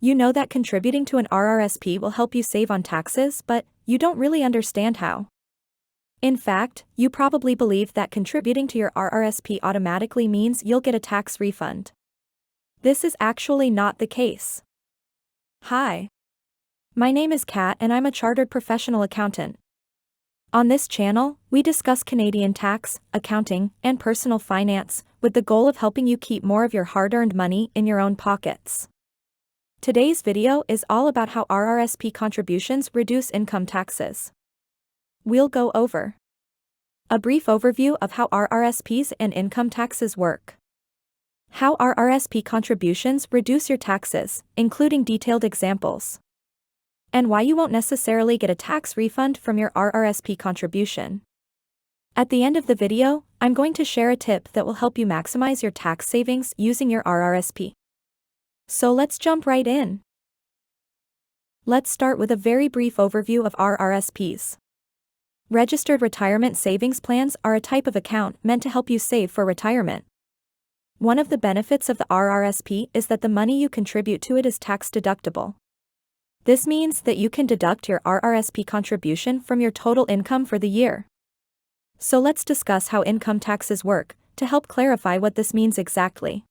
You know that contributing to an RRSP will help you save on taxes, but you don't really understand how. In fact, you probably believe that contributing to your RRSP automatically means you'll get a tax refund. This is actually not the case. Hi. My name is Kat and I'm a chartered professional accountant. On this channel, we discuss Canadian tax, accounting, and personal finance, with the goal of helping you keep more of your hard-earned money in your own pockets. Today's video is all about how RRSP contributions reduce income taxes. We'll go over a brief overview of how RRSPs and income taxes work, how RRSP contributions reduce your taxes, including detailed examples, and why you won't necessarily get a tax refund from your RRSP contribution. At the end of the video, I'm going to share a tip that will help you maximize your tax savings using your RRSP. So let's jump right in. Let's start with a very brief overview of RRSPs. Registered retirement savings plans are a type of account meant to help you save for retirement. One of the benefits of the RRSP is that the money you contribute to it is tax deductible. This means that you can deduct your RRSP contribution from your total income for the year. So let's discuss how income taxes work, to help clarify what this means exactly.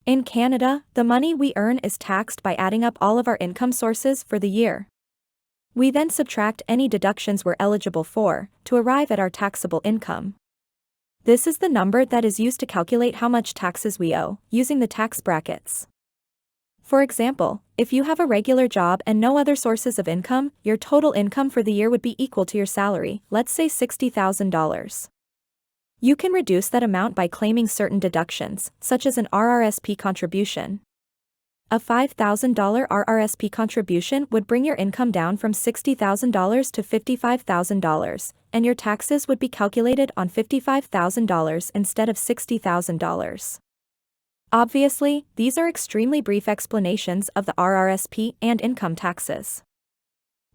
In Canada, the money we earn is taxed by adding up all of our income sources for the year. We then subtract any deductions we're eligible for, to arrive at our taxable income. This is the number that is used to calculate how much taxes we owe, using the tax brackets. For example, if you have a regular job and no other sources of income, your total income for the year would be equal to your salary, let's say $60,000. You can reduce that amount by claiming certain deductions, such as an RRSP contribution. A $5,000 RRSP contribution would bring your income down from $60,000 to $55,000, and your taxes would be calculated on $55,000 instead of $60,000. Obviously, these are extremely brief explanations of the RRSP and income taxes.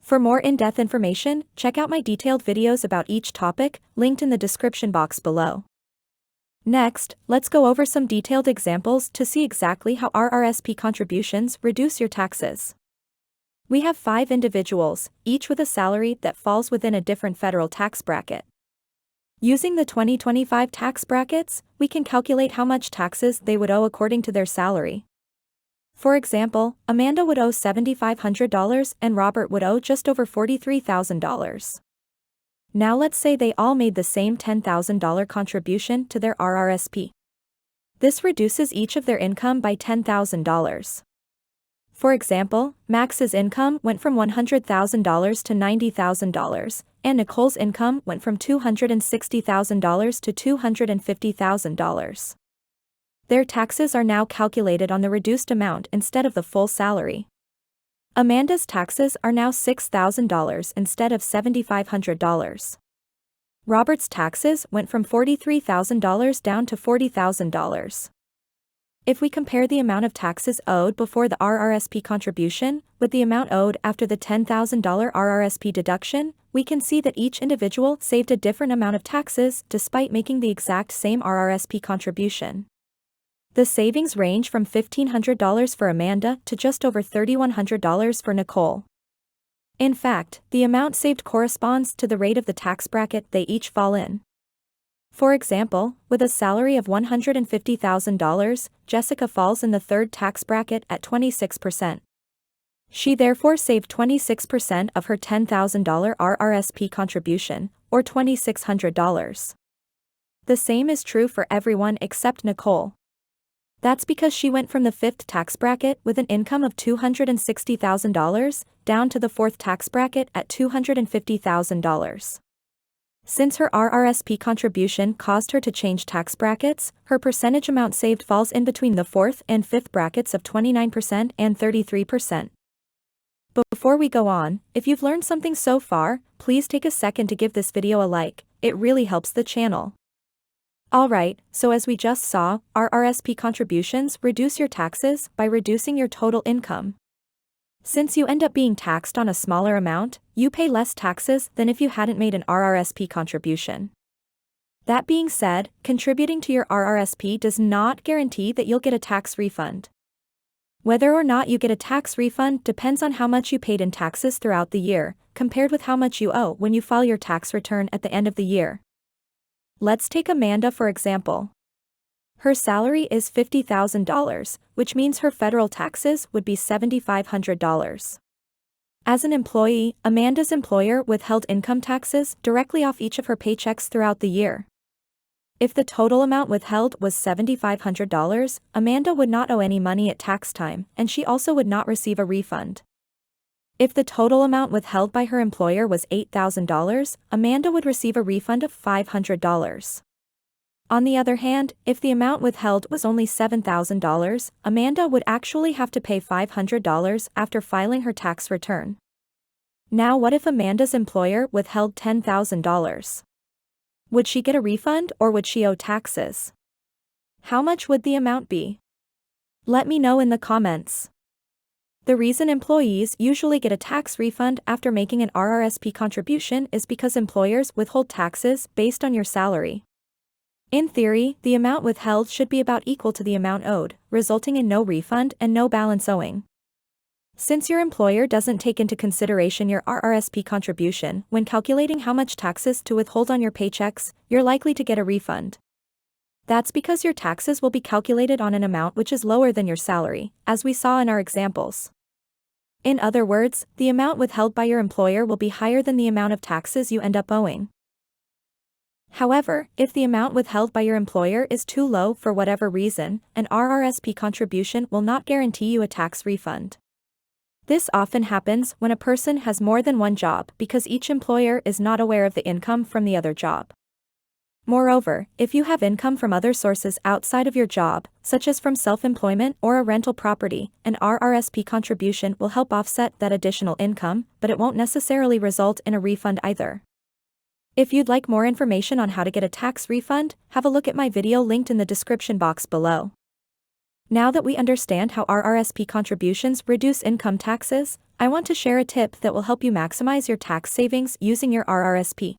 For more in-depth information, check out my detailed videos about each topic, linked in the description box below. Next, let's go over some detailed examples to see exactly how RRSP contributions reduce your taxes. We have 5 individuals, each with a salary that falls within a different federal tax bracket. Using the 2025 tax brackets, we can calculate how much taxes they would owe according to their salary. For example, Amanda would owe $7,500 and Robert would owe just over $43,000. Now let's say they all made the same $10,000 contribution to their RRSP. This reduces each of their income by $10,000. For example, Max's income went from $100,000 to $90,000, and Nicole's income went from $260,000 to $250,000. Their taxes are now calculated on the reduced amount instead of the full salary. Amanda's taxes are now $6,000 instead of $7,500. Robert's taxes went from $43,000 down to $40,000. If we compare the amount of taxes owed before the RRSP contribution with the amount owed after the $10,000 RRSP deduction, we can see that each individual saved a different amount of taxes despite making the exact same RRSP contribution. The savings range from $1,500 for Amanda to just over $3,100 for Nicole. In fact, the amount saved corresponds to the rate of the tax bracket they each fall in. For example, with a salary of $150,000, Jessica falls in the third tax bracket at 26%. She therefore saved 26% of her $10,000 RRSP contribution, or $2,600. The same is true for everyone except Nicole. That's because she went from the 5th tax bracket with an income of $260,000 down to the 4th tax bracket at $250,000. Since her RRSP contribution caused her to change tax brackets, her percentage amount saved falls in between the 4th and 5th brackets of 29% and 33%. Before we go on, if you've learned something so far, please take a second to give this video a like, it really helps the channel. Alright, so as we just saw, RRSP contributions reduce your taxes by reducing your total income. Since you end up being taxed on a smaller amount, you pay less taxes than if you hadn't made an RRSP contribution. That being said, contributing to your RRSP does not guarantee that you'll get a tax refund. Whether or not you get a tax refund depends on how much you paid in taxes throughout the year, compared with how much you owe when you file your tax return at the end of the year. Let's take Amanda for example. Her salary is $50,000, which means her federal taxes would be $7,500. As an employee, Amanda's employer withheld income taxes directly off each of her paychecks throughout the year. If the total amount withheld was $7,500, Amanda would not owe any money at tax time, and she also would not receive a refund. If the total amount withheld by her employer was $8,000, Amanda would receive a refund of $500. On the other hand, if the amount withheld was only $7,000, Amanda would actually have to pay $500 after filing her tax return. Now what if Amanda's employer withheld $10,000? Would she get a refund or would she owe taxes? How much would the amount be? Let me know in the comments. The reason employees usually get a tax refund after making an RRSP contribution is because employers withhold taxes based on your salary. In theory, the amount withheld should be about equal to the amount owed, resulting in no refund and no balance owing. Since your employer doesn't take into consideration your RRSP contribution when calculating how much taxes to withhold on your paychecks, you're likely to get a refund. That's because your taxes will be calculated on an amount which is lower than your salary, as we saw in our examples. In other words, the amount withheld by your employer will be higher than the amount of taxes you end up owing. However, if the amount withheld by your employer is too low for whatever reason, an RRSP contribution will not guarantee you a tax refund. This often happens when a person has more than one job because each employer is not aware of the income from the other job. Moreover, if you have income from other sources outside of your job, such as from self-employment or a rental property, an RRSP contribution will help offset that additional income, but it won't necessarily result in a refund either. If you'd like more information on how to get a tax refund, have a look at my video linked in the description box below. Now that we understand how RRSP contributions reduce income taxes, I want to share a tip that will help you maximize your tax savings using your RRSP.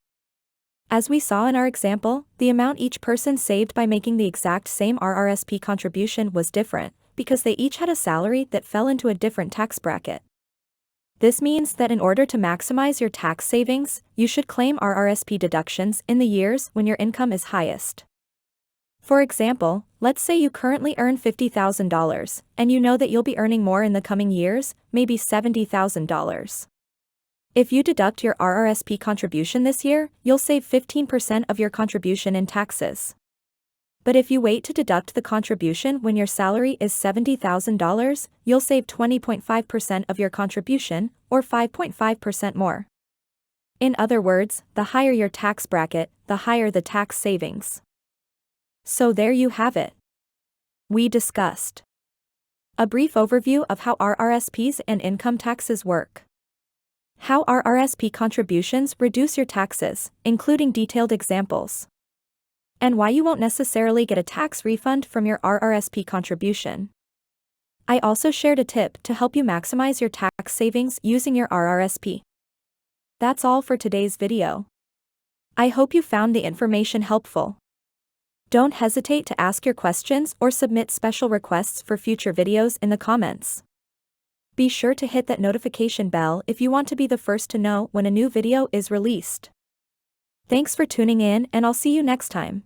As we saw in our example, the amount each person saved by making the exact same RRSP contribution was different, because they each had a salary that fell into a different tax bracket. This means that in order to maximize your tax savings, you should claim RRSP deductions in the years when your income is highest. For example, let's say you currently earn $50,000, and you know that you'll be earning more in the coming years, maybe $70,000. If you deduct your RRSP contribution this year, you'll save 15% of your contribution in taxes. But if you wait to deduct the contribution when your salary is $70,000, you'll save 20.5% of your contribution, or 5.5% more. In other words, the higher your tax bracket, the higher the tax savings. So there you have it. We discussed a brief overview of how RRSPs and income taxes work, how RRSP contributions reduce your taxes, including detailed examples, and why you won't necessarily get a tax refund from your RRSP contribution. I also shared a tip to help you maximize your tax savings using your RRSP. That's all for today's video. I hope you found the information helpful. Don't hesitate to ask your questions or submit special requests for future videos in the comments. Be sure to hit that notification bell if you want to be the first to know when a new video is released. Thanks for tuning in, and I'll see you next time.